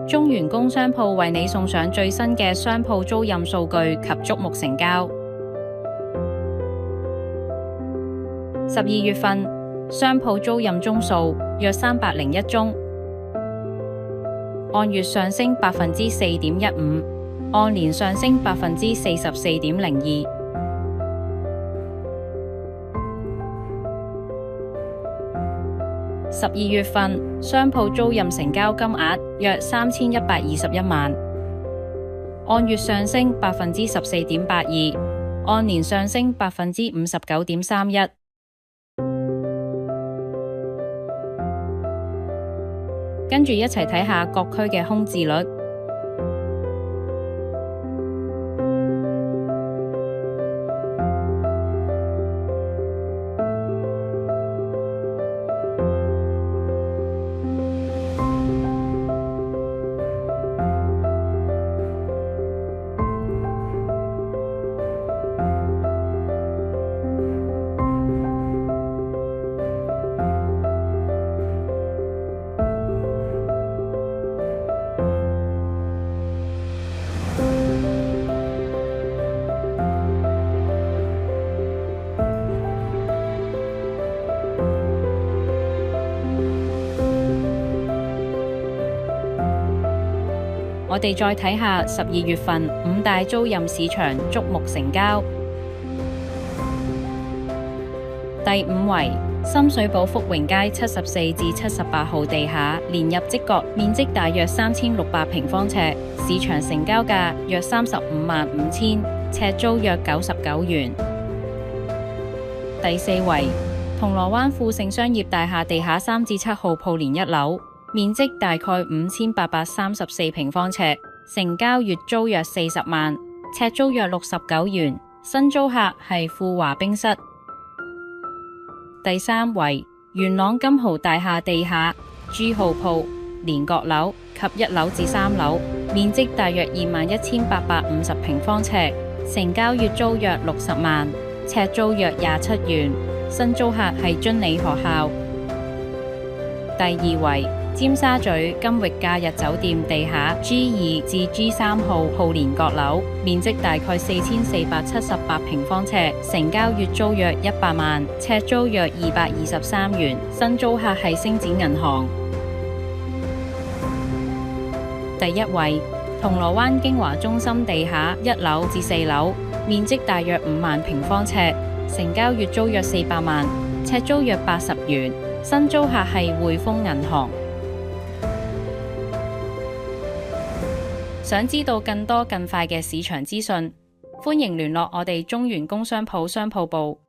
中原工商鋪為你送上最新嘅商鋪租賃數據及矚目成交。12月份商鋪租賃宗數約301宗，按月上升4.15%，按年上升44.02%。12月份商鋪租賃成交金額約3121萬，按月上升14.82%，按年上升59.31%。跟住一齊睇下各區嘅空置率。我哋再睇下12月份5大租賃市場矚目成交。第5位，深水埗福榮街74至78號地下連入積閣，面積大約3600平方尺，市場成交價約355000，尺租約99元。第4位，銅鑼灣富盛商業大廈地下3至7號鋪連1樓，面積大概5834平方尺，成交月租約40萬，尺租約69元，新租客係富華冰室。第3位，元朗金豪大廈地下 G 號鋪連閣樓及1樓至3樓，面積大約21850平方尺，成交月租約60萬，尺租約27元，新租客係遵理學校。第2位，尖沙咀金域假日酒店地下 G2至 G3號鋪連閣樓，面積大概4478平方尺，成交月租約100萬，尺租約223元，新租客係星展銀行。第1位，銅鑼灣京華中心地下1樓至4樓，面積大約5萬平方尺，成交月租約400萬，尺租約80元，新租客係匯豐銀行。想知道更多更快嘅市場資訊，歡迎聯絡我哋中原工商鋪商鋪部。